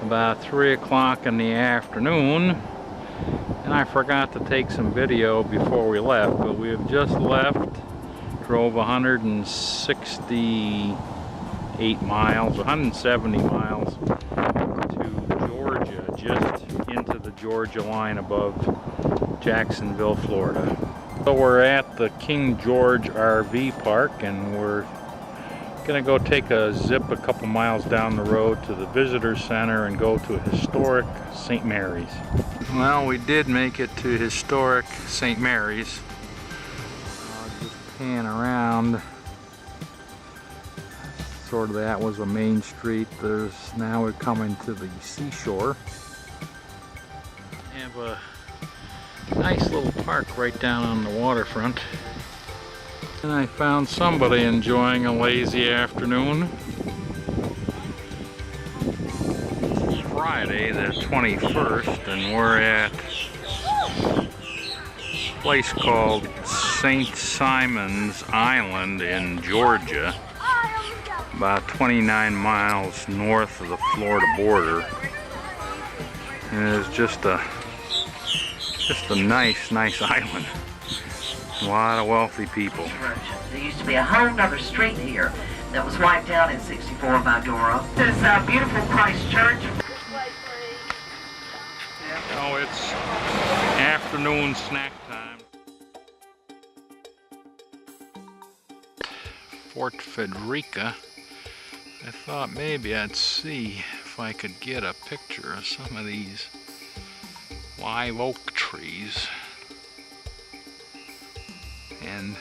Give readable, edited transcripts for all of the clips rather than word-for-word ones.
about 3 o'clock in the afternoon, and I forgot to take some video before we left, but we have just left, drove 168 miles, 170 miles to Georgia, just into the Georgia line above Jacksonville, Florida. So we're at the King George RV Park, and we're gonna go take a zip a couple miles down the road to the visitor center and go to historic St. Mary's. Well, we did make it to historic St. Mary's. I'll just pan around. Sort of that was a main street. Now we're coming to the seashore. We have a nice little park right down on the waterfront. And I found somebody enjoying a lazy afternoon. It's Friday the 21st, and we're at a place called St. Simon's Island in Georgia, about 29 miles north of the Florida border. And it is just a nice island. A lot of wealthy people. There used to be a whole other street here that was wiped out in '64 by Dora. This beautiful Christ Church. Oh, it's afternoon snack time. Fort Frederica. I thought maybe I'd see if I could get a picture of some of these live oak trees. And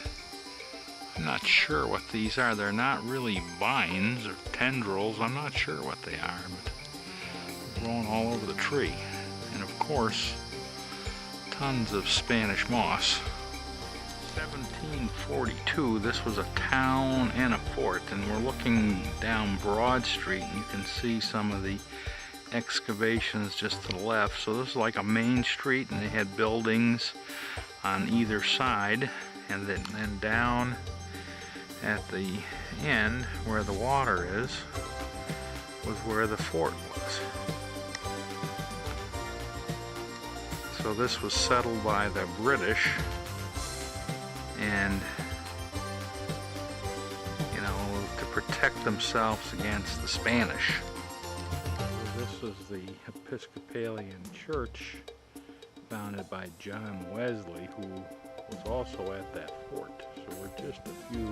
I'm not sure what these are. They're not really vines or tendrils. I'm not sure what they are, but they're growing all over the tree. And of course, tons of Spanish moss. 1742, this was a town and a fort, and we're looking down Broad Street, and you can see some of the excavations just to the left. So this is like a main street, and they had buildings on either side. And then down at the end where the water is was where the fort was. So this was settled by the British, and you know, to protect themselves against the Spanish. So this is the Episcopalian church founded by John Wesley, who was also at that fort. So we're just a few,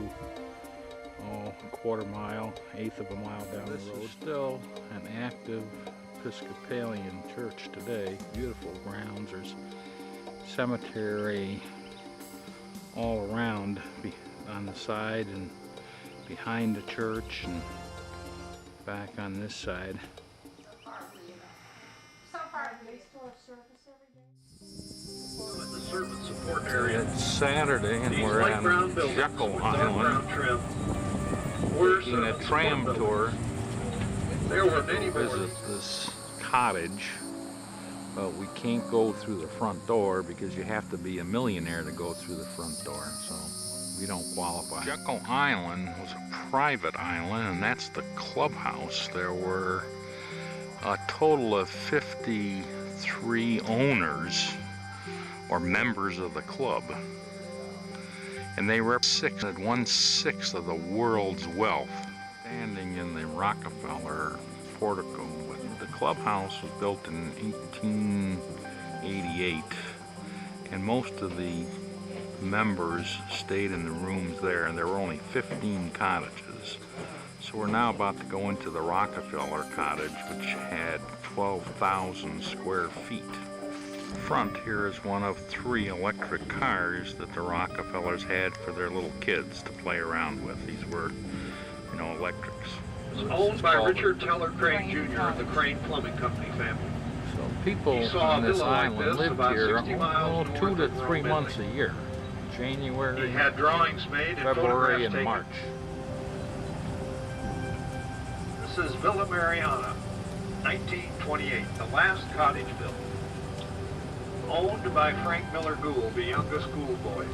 a quarter mile, eighth of a mile down the road. Still an active Episcopalian church today. Beautiful grounds. There's cemetery all around on the side and behind the church and back on this side. It's Saturday and we're on Jekyll Island taking a tram tour to visit this cottage, but we can't go through the front door because you have to be a millionaire to go through the front door, so we don't qualify. Jekyll Island was a private island, and that's the clubhouse. There were a total of 53 owners or members of the club, and they represented 1/6 of the world's wealth. Standing in the Rockefeller portico. The clubhouse was built in 1888, and most of the members stayed in the rooms there, and there were only 15 cottages. So we're now about to go into the Rockefeller cottage, which had 12,000 square feet. Front here is one of 3 electric cars that the Rockefellers had for their little kids to play around with. These were, you know, electrics. It was owned by Richard Teller Crane Jr. of the Crane Plumbing Company family. So people on this island lived here 2 to 3 months a year. January, he had drawings made, February, and taken. March. This is Villa Mariana, 1928, the last cottage built. Owned by Frank Miller Gould, the youngest schoolboy.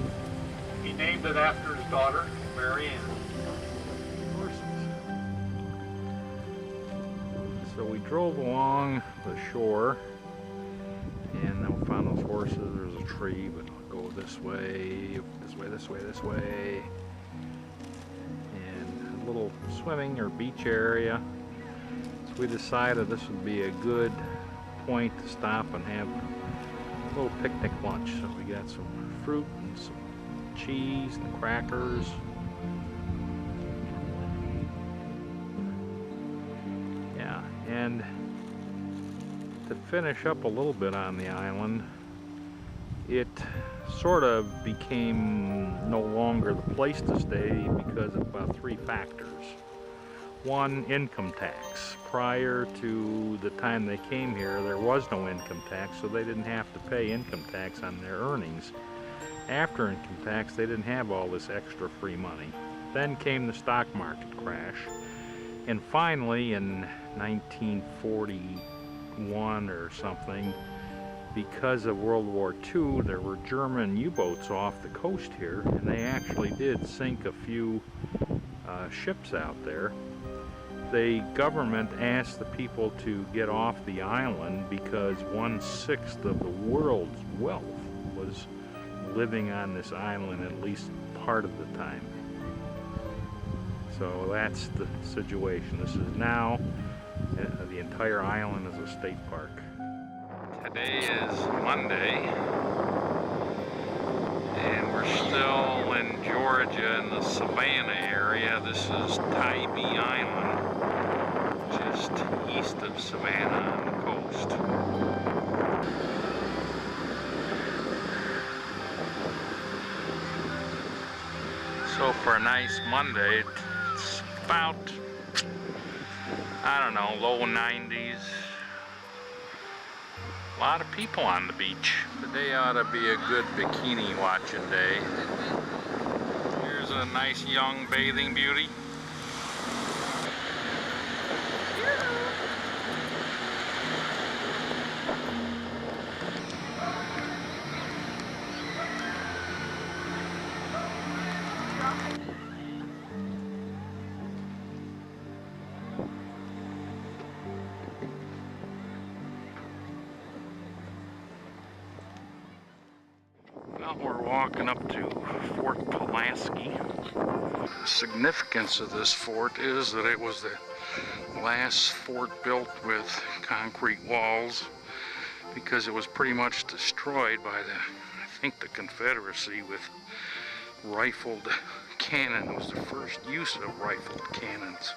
He named it after his daughter, Mary Ann. So we drove along the shore, and then we found those horses. There's a tree, but I'll go this way, this way, this way, this way. And a little swimming or beach area. So we decided this would be a good point to stop and have a little picnic lunch. So we got some fruit and some cheese and crackers. Yeah, and to finish up a little bit on the island, it sort of became no longer the place to stay because of about 3 factors. One, income tax. Prior to the time they came here, there was no income tax, so they didn't have to pay income tax on their earnings. After income tax, they didn't have all this extra free money. Then came the stock market crash. And finally, in 1941 or something, because of World War II, there were German U-boats off the coast here, and they actually did sink a few ships out there. The government asked the people to get off the island because 1/6 of the world's wealth was living on this island at least part of the time. So that's the situation. This is now, the entire island is a state park. Today is Monday, and we're still in Georgia in the Savannah area. This is Tybee Island, just east of Savannah on the coast. So for a nice Monday, it's about, I don't know, low 90s. A lot of people on the beach. Today ought to be a good bikini watching day. Here's a nice young bathing beauty. Well, we're walking up to Fort Pulaski. The significance of this fort is that it was the last fort built with concrete walls because it was pretty much destroyed by I think the Confederacy with rifled cannon. It was the first use of rifled cannons.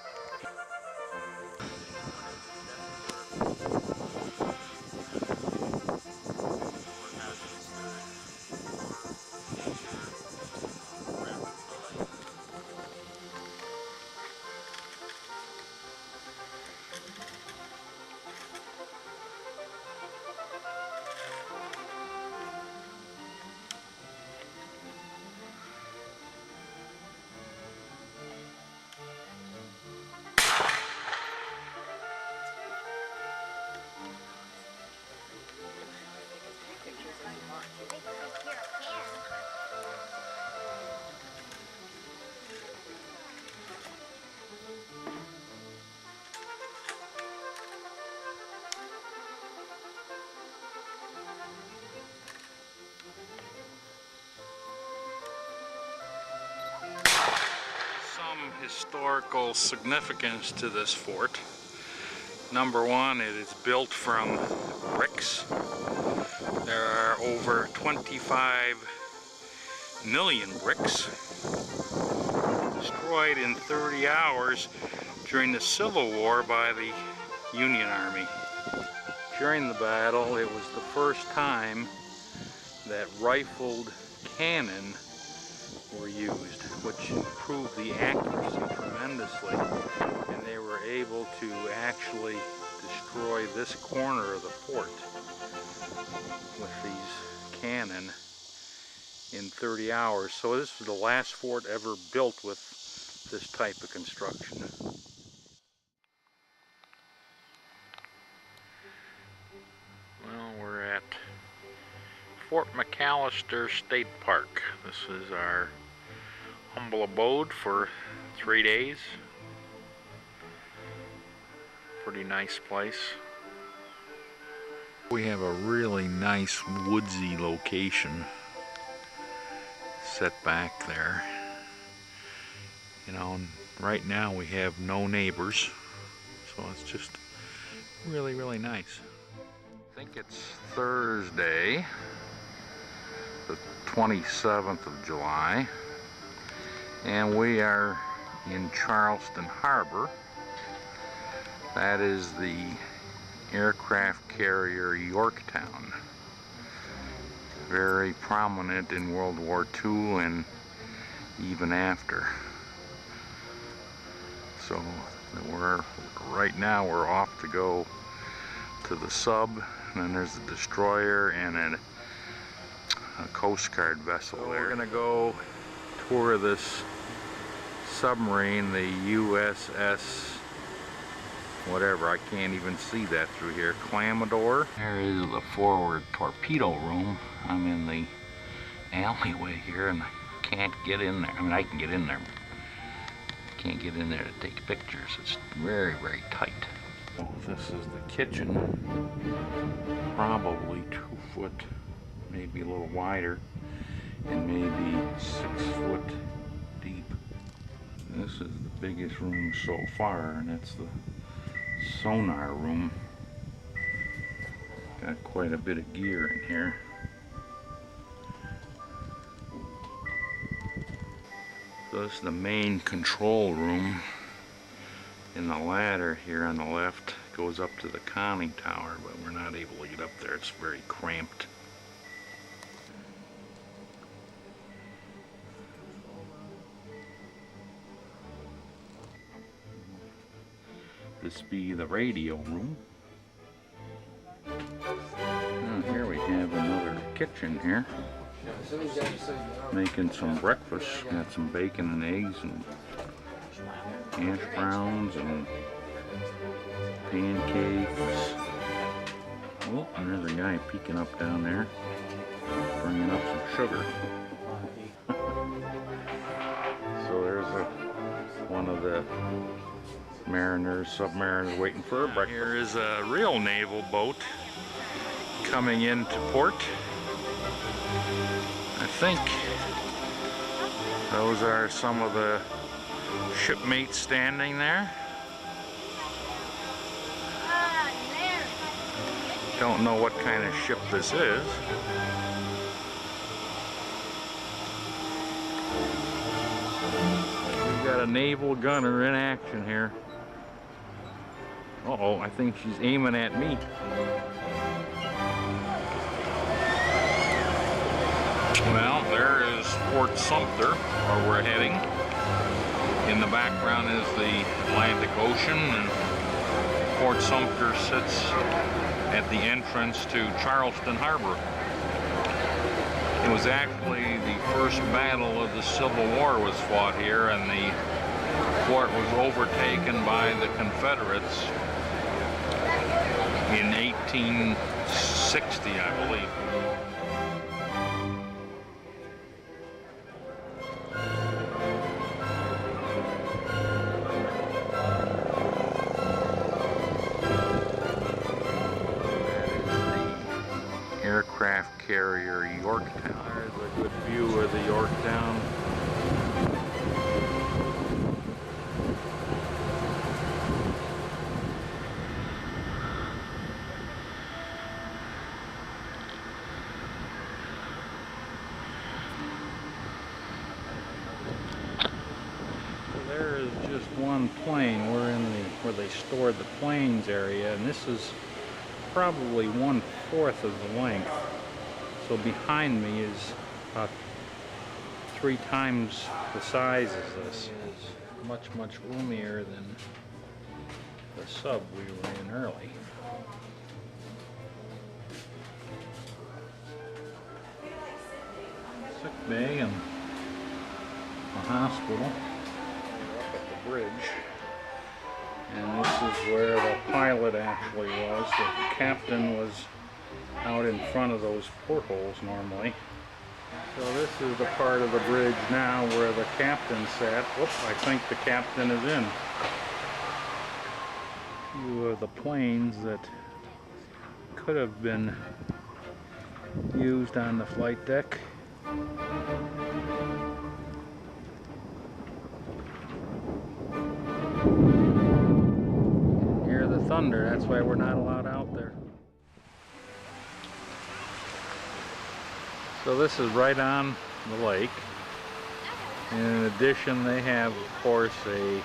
Some historical significance to this fort. Number one, it is built from bricks. There are over 25 million bricks destroyed in 30 hours during the Civil War by the Union Army. During the battle, it was the first time that rifled cannon were used, which improved the accuracy tremendously, and they were able to actually destroy this corner of the fort with these cannon in 30 hours. So this was the last fort ever built with this type of construction. Well, we're at Fort McAllister State Park. This is our humble abode for 3 days. Pretty nice place. We have a really nice woodsy location set back there. You know, right now we have no neighbors, so it's just really, really nice. I think it's Thursday, the 27th of July, and we are in Charleston Harbor. That is the aircraft carrier Yorktown. Very prominent in World War II and even after. So right now we're off to go to the sub, and then there's a destroyer and a Coast Guard vessel there. We're gonna go tour this submarine, the USS whatever, I can't even see that through here, Commodore. There is the forward torpedo room. I'm in the alleyway here and I can't get in there. I mean, I can get in there, but can't get in there to take pictures. It's very, very tight. Well, this is the kitchen, probably 2 foot, maybe a little wider, and maybe 6 foot deep. This is the biggest room so far, and it's the sonar room. Got quite a bit of gear in here. So this is the main control room, and the ladder here on the left goes up to the conning tower, but we're not able to get up there. It's very cramped. This be the radio room. Oh, here we have another kitchen here. Making some breakfast. Got some bacon and eggs and hash browns and pancakes. Oh, and there's a guy peeking up down there, bringing up some sugar. So there's one of the submariners waiting for a breakfast. Here is a real naval boat coming into port. I think those are some of the shipmates standing there. Don't know what kind of ship this is. We've got a naval gunner in action here. Uh-oh, I think she's aiming at me. Well, there is Fort Sumter, where we're heading. In the background is the Atlantic Ocean, and Fort Sumter sits at the entrance to Charleston Harbor. It was actually the first battle of the Civil War was fought here, and the fort was overtaken by the Confederates in 1860, I believe. Aircraft carrier Yorktown. There's a good view of the Yorktown. So there is just one plane. We're in where they stored the planes area, and this is probably 1/4 of the length. So behind me is about 3 times the size of this. It is much, much roomier than the sub we were in early. Sick bay and a hospital. We're up at the bridge. And this is where the pilot actually was. The captain was out in front of those portholes normally. So this is the part of the bridge now where the captain sat. Whoops, I think the captain is in. few of the planes that could have been used on the flight deck. Hear the thunder, that's why we're not allowed out there. So this is right on the lake. In addition, they have, of course, a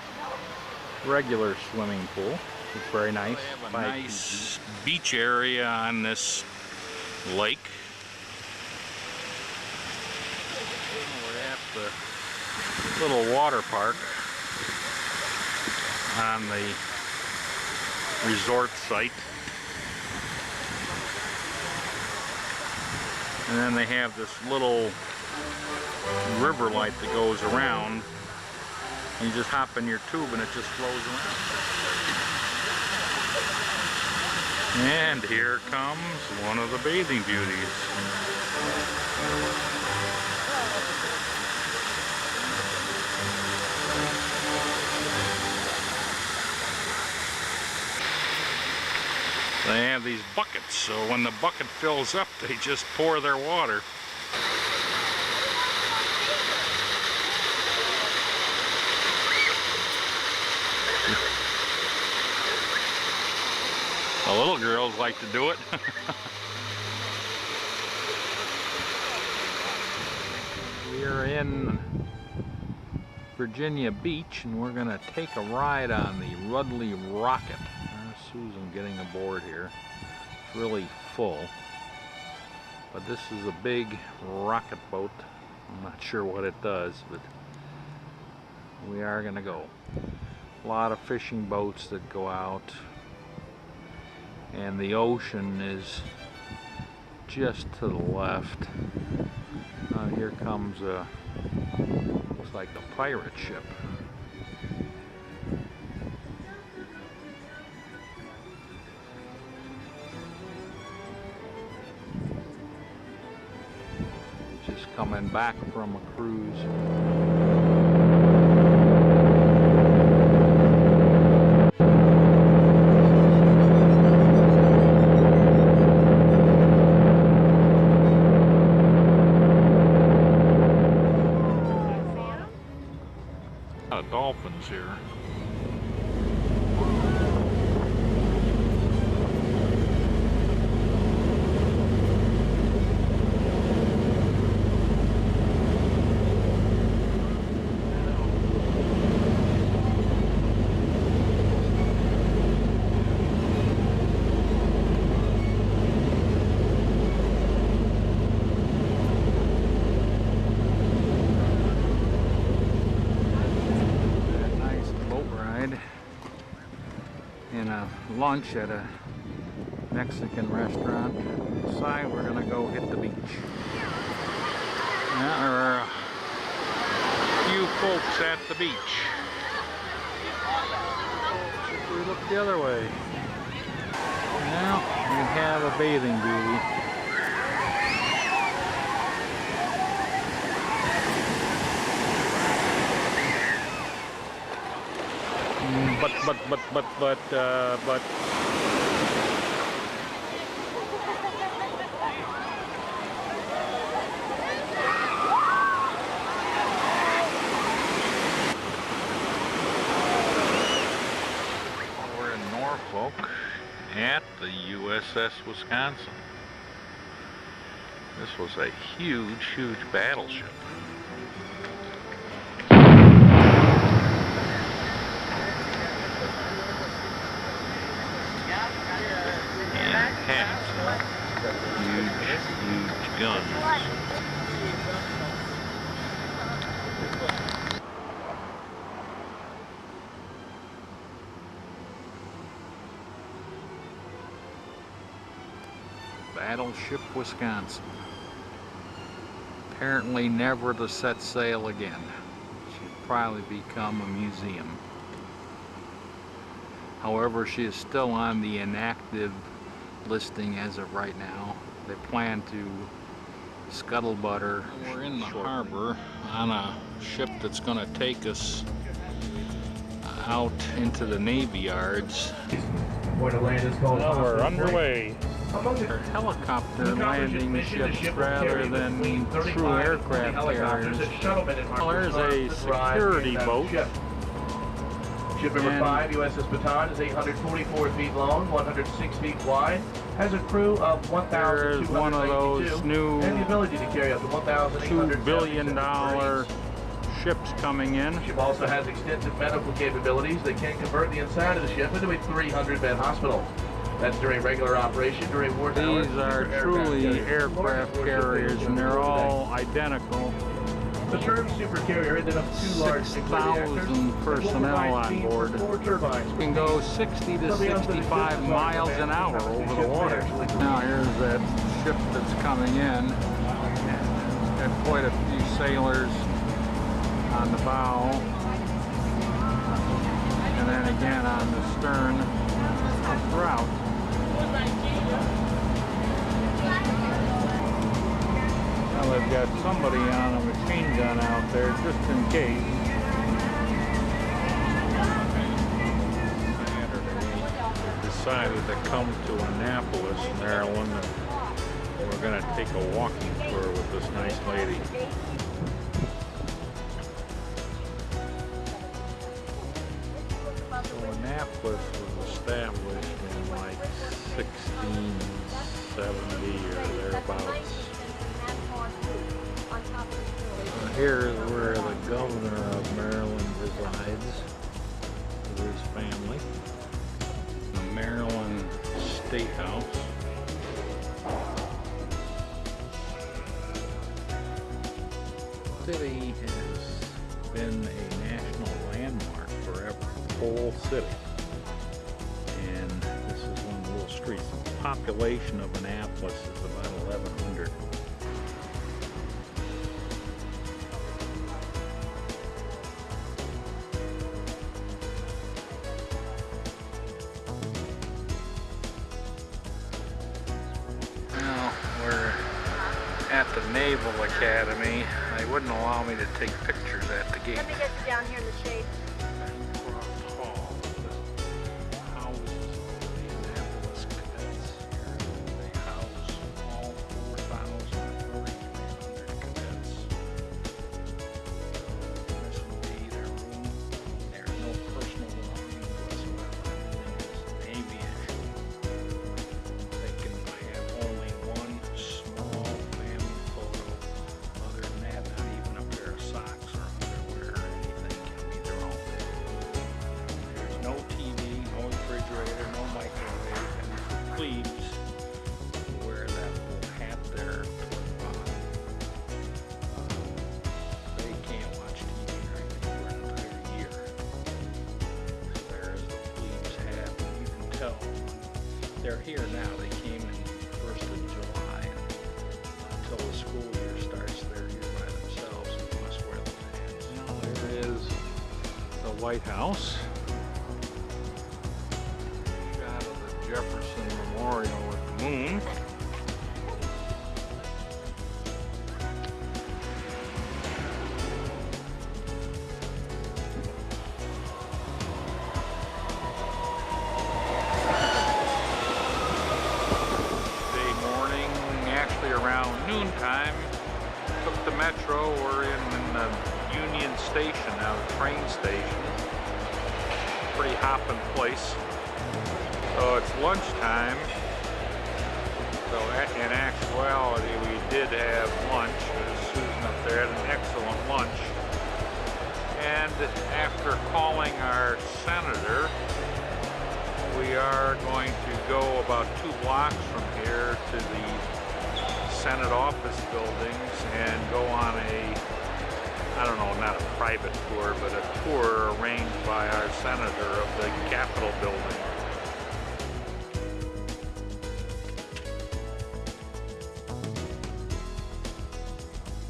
regular swimming pool. It's very nice. They have a nice beach area on this lake. We're at the little water park on the resort site. And then they have this little river light that goes around. You just hop in your tube and it just flows around. And here comes one of the bathing beauties. They have these buckets, so when the bucket fills up, they just pour their water. The little girls like to do it. We are in Virginia Beach and we're gonna take a ride on the Rudley Rocket. There's Susan getting aboard here. It's really full, but this is a big rocket boat. I'm not sure what it does, but we are gonna go. A lot of fishing boats that go out. And the ocean is just to the left. Here comes a, looks like a pirate ship. Just coming back from a cruise. Dolphins here. Lunch at a Mexican restaurant. Inside, we're gonna go hit the beach. There are a few folks at the beach. If we look the other way, now we have a bathing beauty. But we're in Norfolk at the USS Wisconsin. This was a huge, huge battleship. Huge guns. Battleship Wisconsin. Apparently never to set sail again. She'd probably become a museum. However, she is still on the inactive listing as of right now. They plan to scuttlebutt her. We're in the harbor on a ship that's going to take us out into the Navy yards. Where the land is called. Well, we're underway. Among the Helicopter landing ships rather than true aircraft carriers. Well, there's a security boat. Ship number 5, USS Baton, is 844 feet long, 106 feet wide, has a crew of 1,292, There's one of those new and the ability to carry up to 1,800 $2 billion ships coming in. The ship also has extensive medical capabilities that can convert the inside of the ship into a 300-bed hospital. That's during regular operation, during wartime. These are truly aircraft carriers, and they're all identical. The term supercarrier ended up 2 large 6,000 personnel on board. You can go 60 to 65 miles an hour over the water. Now here's that ship that's coming in. Got quite a few sailors on the bow, and then again on the stern throughout. Well, they've got somebody on a machine gun out there just in case. Saturday, decided to come to Annapolis, Maryland, and we're going to take a walking tour with this nice lady. So Annapolis was established in like 1670 or thereabouts. Here is where the governor of Maryland resides with his family. The Maryland State House. The city has been a national landmark forever, the whole city. And this is one of the little streets. The population of Annapolis is about 1,100. At the Naval Academy. They wouldn't allow me to take pictures at the gate. Let me get you down here in the shade. Hall, the houses of the Annapolis cadets here. They house all 4,300 cadets. This would be their room. There's no personal belongings whatsoever. Everything is aviation. They can have only one small family photo. Other than that, not even a pair of socks or underwear or anything can be their own. There's no TV, no refrigerator, no microwave, and for plebes wear that little hat there toward the bottom. They can't watch TV or anything for an entire year. So there's the plebes hat, and you can tell they're here now. They came in 1st of July, and until the school year starts, they're here by themselves and must wear those hats. Now there is the White House. Shot of the Jefferson Memorial with the moon. Around noontime, took the metro. We're in the Union Station now, the train station. Pretty hopping place. So it's lunchtime. So in actuality, we did have lunch. Susan up there had an excellent lunch. And after calling our senator, we are going to go about 2 blocks from here to the Senate office buildings and go on a, I don't know, not a private tour, but a tour arranged by our senator of the Capitol building.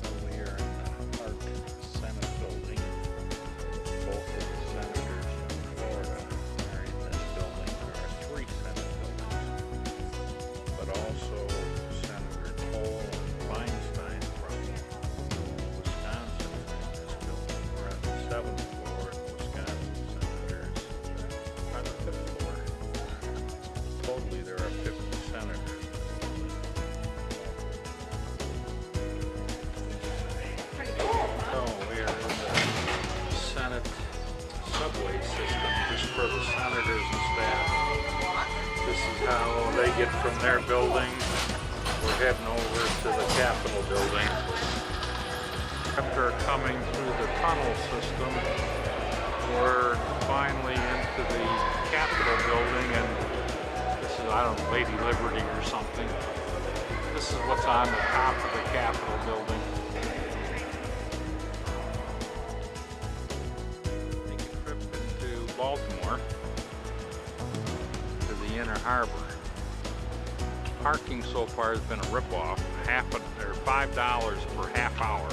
So we are in the Hart Senate building. Both of the senators from Florida are in this building. There are 3 Senate buildings, but also Feinstein from Wisconsin in this building. We're on the 7th floor, and Wisconsin senators Supposedly there are 50 senators. So we are in the Senate subway system just for the senators and staff. This is how they get from their building. We're heading over to the Capitol building. After coming through the tunnel system, we're finally into the Capitol building, and this is, I don't know, Lady Liberty or something. This is what's on the top of the Capitol building. Take a trip into Baltimore to the Inner Harbor. Parking so far has been a ripoff, $5 per half hour.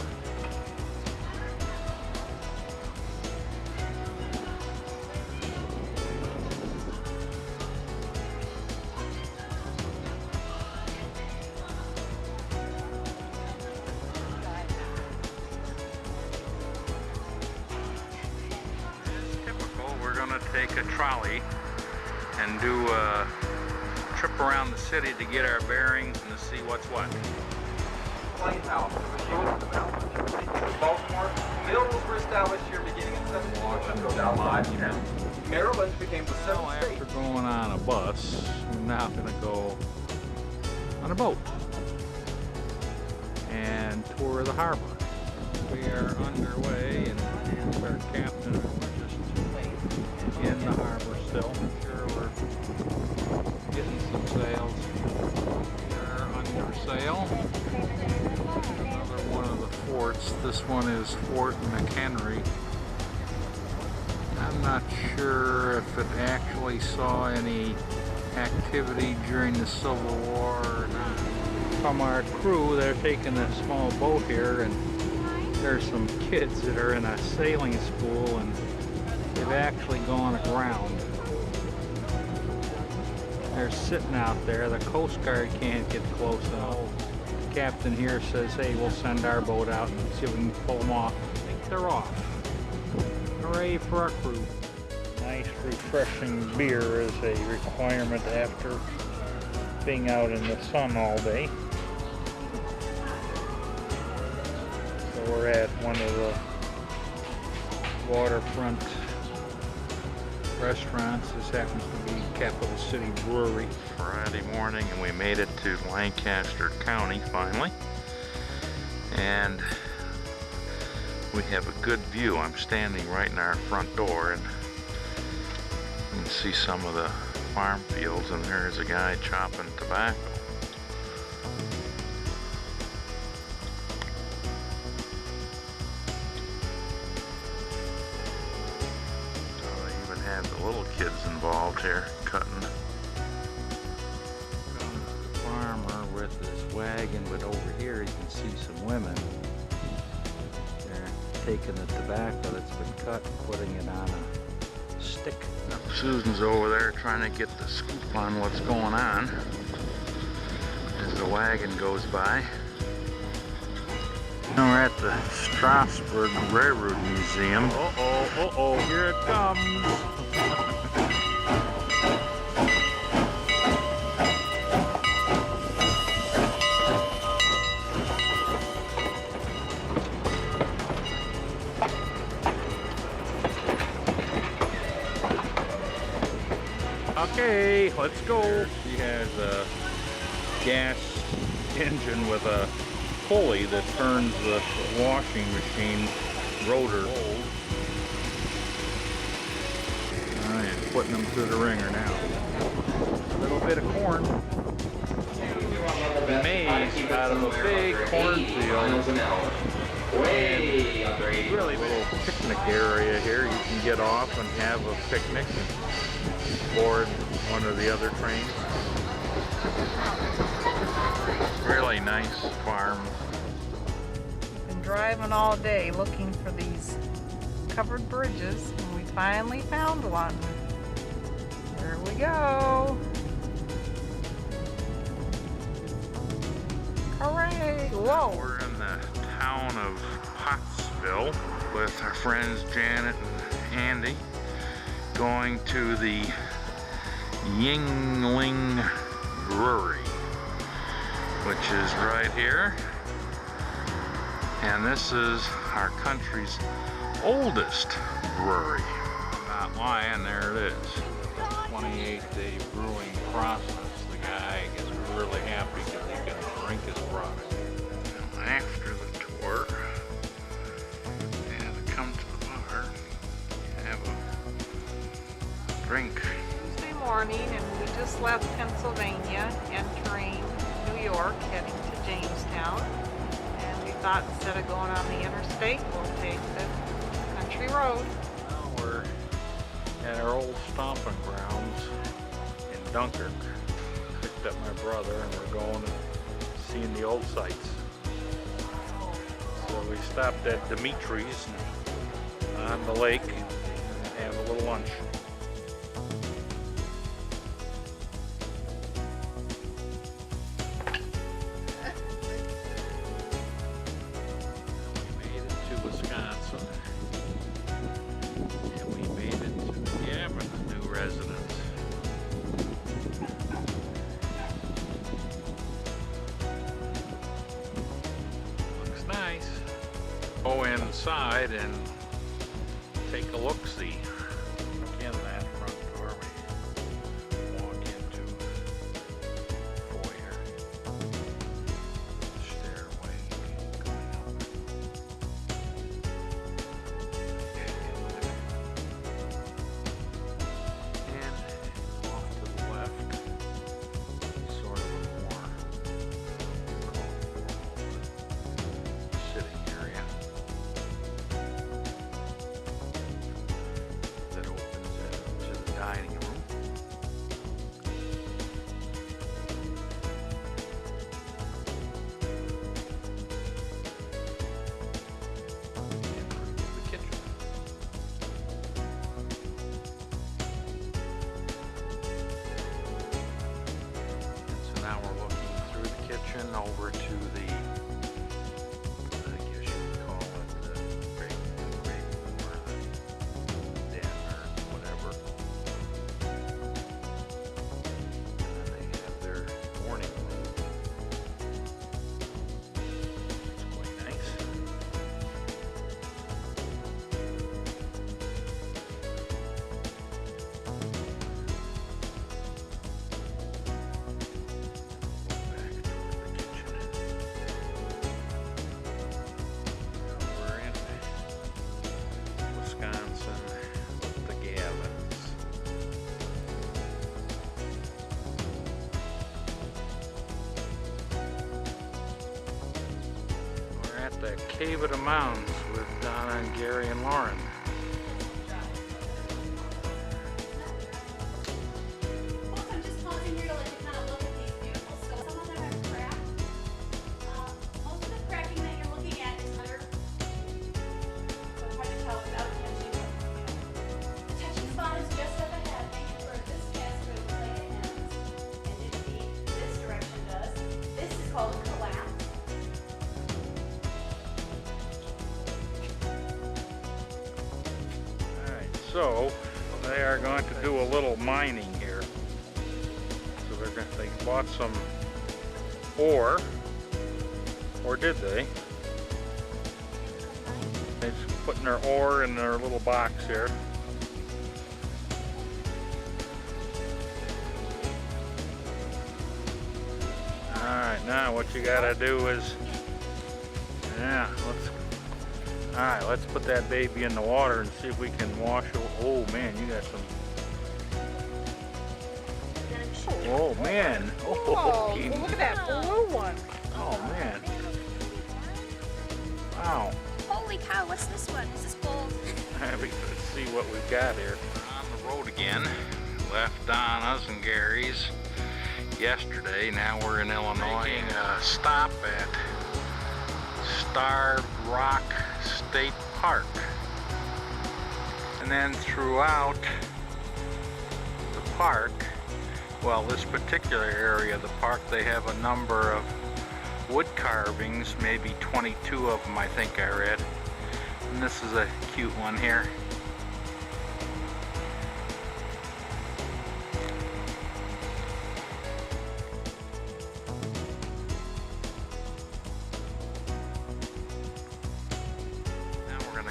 We're going to take a trolley and do a trip around the city to get our bearings and to see what's what. Lighthouse, the machine of the mountains. Baltimore, mills were established here beginning in 1700 outside town. Maryland became the seventh state. After going on a bus, we're now going to go on a boat and tour the harbor. We are underway, and here's our captain. We're just in the harbor still. Sure, we're getting some sails. We are under sail. Another one of the forts. This one is Fort McHenry. I'm not sure if it actually saw any activity during the Civil War or not. From our crew, they're taking a small boat here, and there's some kids that are in a sailing school, and they've actually gone aground. They're sitting out there. The Coast Guard can't get close enough. The captain here says, hey, we'll send our boat out and see if we can pull them off. I think they're off. Hooray for our crew. Nice refreshing beer is a requirement after being out in the sun all day. So we're at one of the waterfront restaurants. This happens to be Capital City Brewery. Friday morning, and we made it to Lancaster County finally. And we have a good view. I'm standing right in our front door, and you can see some of the farm fields, and there's a guy chopping tobacco. So they even have the little kids involved here, cutting. The farmer with his wagon, but over here you can see some women. Taking the tobacco that's been cut and putting it on a stick. Susan's over there trying to get the scoop on what's going on as the wagon goes by. Now we're at the Strasburg Railroad Museum. Uh-oh, here it comes. Okay, let's go. She has a gas engine with a pulley that turns the washing machine rotor. Alright, putting them through the ringer now. A little bit of corn. Maize out of a big cornfield. And really a little picnic area here. You can get off and have a picnic and board one of the other trains. Really nice farm. Been driving all day looking for these covered bridges, and we finally found one. Here we go. Hooray! Whoa! We're in the town of Pottsville with our friends Janet and Andy, going to the Yingling Brewery, which is right here. And this is our country's oldest brewery. Not lying, there it is. 28-day brewing process. The guy gets really happy because he can drink his product. After the tour, and come to the bar, have a drink. Tuesday morning, and we just left Pennsylvania, entering New York, heading to Jamestown. And we thought instead of going on the interstate, we'll take the country road. Now we're at our old stomping grounds in Dunkirk. Picked up my brother, and we're going and seeing the old sites. So we stopped at Dimitri's on the lake and have a little lunch. We made it to Wisconsin, and we made it to Gavin's new residence. Looks nice. Go inside and take a look-see. In that front door, we walk into foyer, stairway going up. And off to the left, sort of a more sitting area that opens into the dining room. And into the kitchen. And so now we're looking through the kitchen over to the, I guess you would call it the great or den or whatever. And then they have their morning room. It's quite nice. Back toward the kitchen. We're in Wisconsin with the Gavins. We're at the Cave of the Mountains with Donna and Gary and Lauren. I'm just pausing here to let you kind of look at these beautiful stones. Some of them are cracked. Most of the cracking that you're looking at is under. So it's hard to tell without touching. The touching spot is just up ahead, making where this cast where the plate ends. And indeed, this direction does. This is called a collapse. Alright, so they are going to do a little mining here. So they bought some ore, or did they? They're just putting their ore in their little box here. Alright, now what you gotta do is, let's put that baby in the water and see if we can wash it. Oh man, you got some. Oh man. Oh, look at that blue one. Oh man. Wow. Holy cow, what's this one? Is this gold? Let's see what we've got here. On the road again. Left Donna's and Gary's yesterday. Now we're in Illinois. Making a stop at Starved Rock State Park. And then throughout the park, well, this particular area of the park, they have a number of wood carvings, maybe 22 of them I think I read. And this is a cute one here.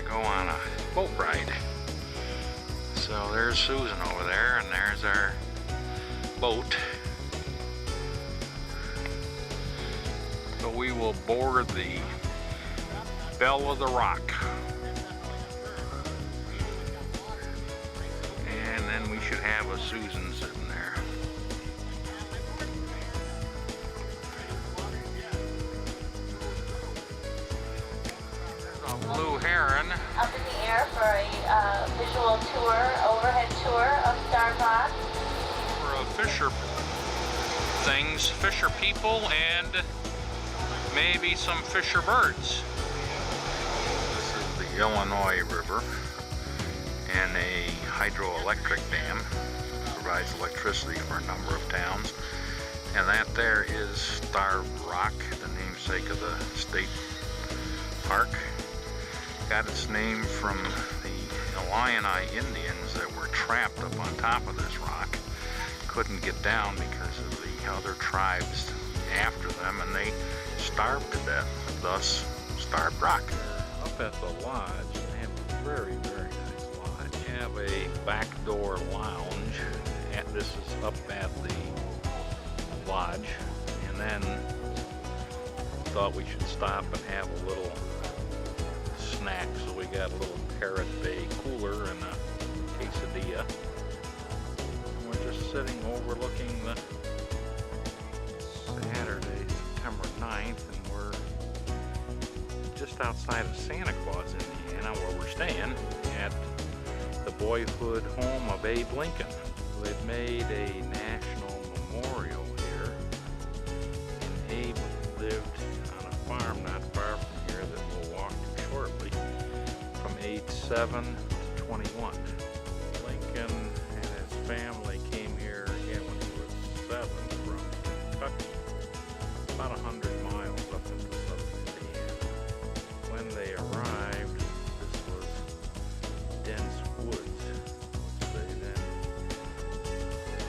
go on a boat ride. So there's Susan over there, and there's our boat. So we will board the Belle of the Rock. And then we should have a Susan sitting there. A blue heron. Up in the air for a visual tour, overhead tour of Star Rock. For fisher things, fisher people, and maybe some fisher birds. This is the Illinois River, and a hydroelectric dam provides electricity for a number of towns. And that there is Star Rock, the namesake of the state park. Got its name from the Illini Indians that were trapped up on top of this rock. Couldn't get down because of the other tribes after them, and they starved to death, thus Starved Rock. Up at the lodge, they have a very, very nice lodge. They have a back door lounge, and this is up at the lodge, and then thought we should stop and have a little snack, so we got a little Parrot Bay cooler and a quesadilla. And we're just sitting overlooking the Saturday, September 9th, and we're just outside of Santa Claus, Indiana, where we're staying at the boyhood home of Abe Lincoln. They've made a national memorial here, and Abe lived on a farm not far from here that we'll walk to shortly, from age 7 to 21. Lincoln and his family came here again when he was 7 from Kentucky, about 100 miles up into southern Indiana. When they arrived, this was dense woods, which they then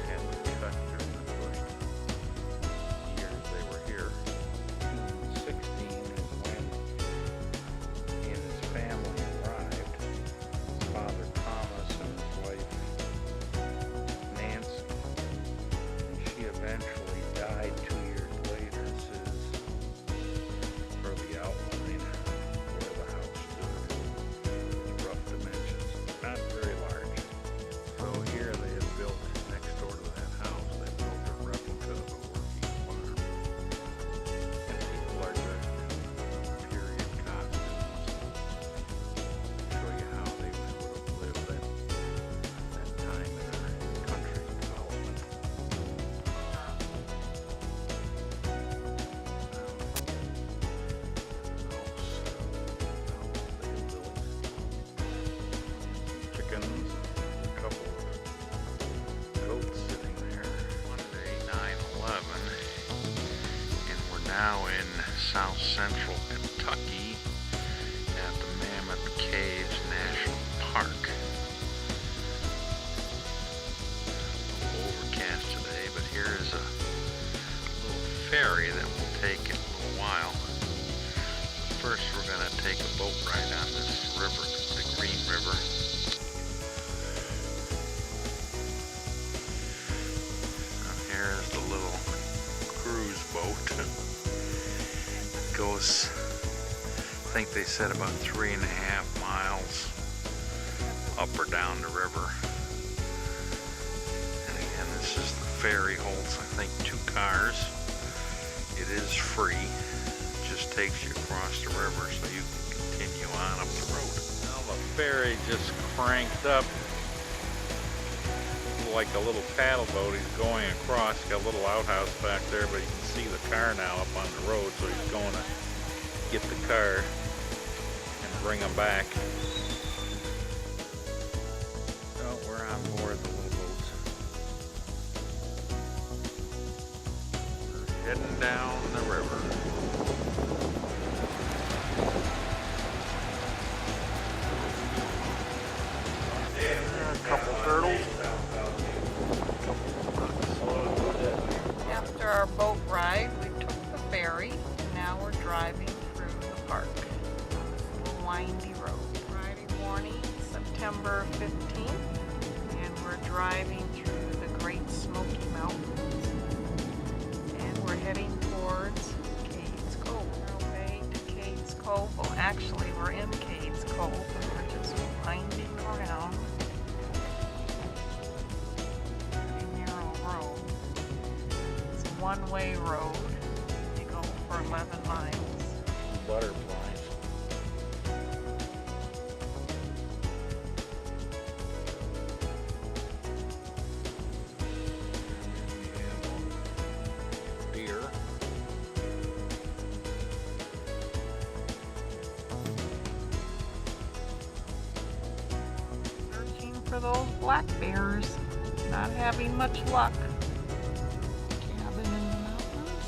had to cut during the first years they were here. 1916 is when he and his family arrived. His father Thomas and his wife Nancy. And she eventually died 2 years later. This is for the outline where the house stood. It's rough dimensions, not very large. So here they had built, next door to that house, they built a replica of a working farm. And people are dressed in period costumes. Show you how they would have lived that time in our country's development. Chickens, a couple of goats sitting there. Monday, 9/11, and we're now in south central Kentucky at the Mammoth Caves National Park. Overcast today, but here is a little ferry that will take in a little while. First, we're going to take a boat ride on this river, the Green River. Here is the little cruise boat. It goes, I think they said about 3.5 miles up or down the river. And again, this is the ferry, holds I think 2 cars. It is free. It just takes you across the river so you can continue on up the road. Now the ferry just cranked up like a little paddle boat. He's going across, got a little outhouse back there, but you can see the car now up on the road, so he's going to get the car and bring them back. So we're on board the little boat. We're heading down the river. A couple turtles. After our boat ride, we took the ferry, and now we're driving through the park. A little windy road. Right Morning, September 15th, and we're driving through the Great Smoky Mountains, and we're heading towards Cades Cove. We're away to Cades Cove. Well, actually, we're in Cades Cove, and we're just winding around. Pretty narrow road. It's a one-way road. You go for 11 miles. Butterflies. Deer. Searching for those black bears. Not having much luck. Cabin in the mountains.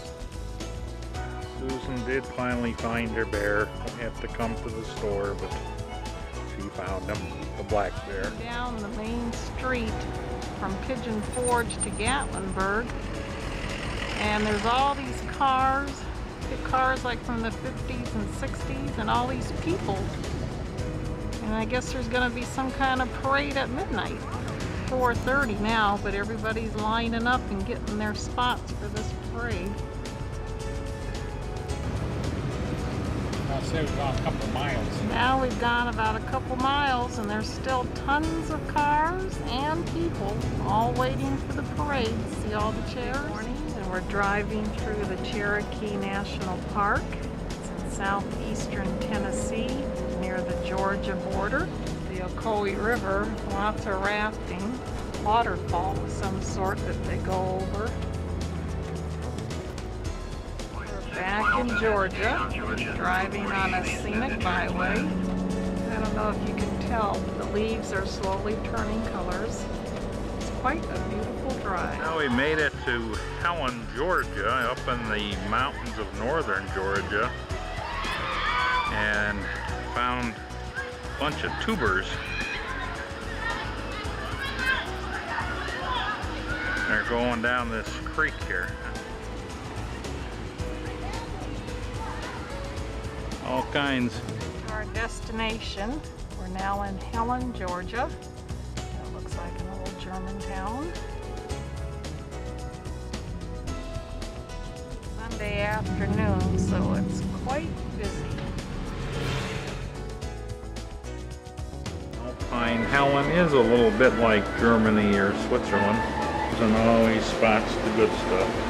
Susan did finally find her bear. I have to come to the store, but she found him, the black bear. Down the main street from Pigeon Forge to Gatlinburg, and there's all these cars, big cars like from the 50s and 60s, and all these people. And I guess there's going to be some kind of parade at midnight. 4:30 now, but everybody's lining up and getting their spots for this parade. I'll say we've gone a couple miles. Now we've gone about a couple miles, and there's still tons of cars and people all waiting for the parade. See all the chairs? And we're driving through the Cherokee National Park. It's in southeastern Tennessee, near the Georgia border. The Ocoee River, lots of rafting, waterfall of some sort that they go over. Back in Georgia, driving on a scenic byway. I don't know if you can tell, but the leaves are slowly turning colors. It's quite a beautiful drive. Now we made it to Helen, Georgia, up in the mountains of northern Georgia, and found a bunch of tubers. They're going down this creek here. All kinds. Our destination, we're now in Helen, Georgia. It looks like an old German town. Sunday afternoon, so it's quite busy. Alpine Helen is a little bit like Germany or Switzerland. Doesn't always spots the good stuff.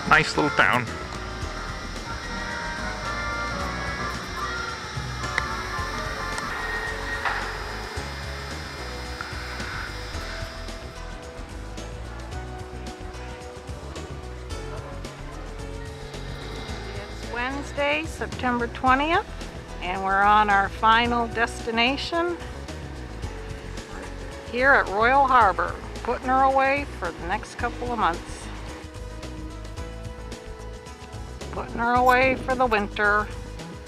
Nice little town. It's Wednesday, September 20th, and we're on our final destination here at Royal Harbor, putting her away for the next couple of months. Putting her away for the winter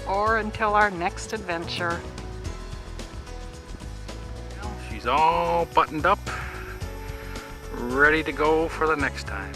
or until our next adventure. She's all buttoned up, ready to go for the next time.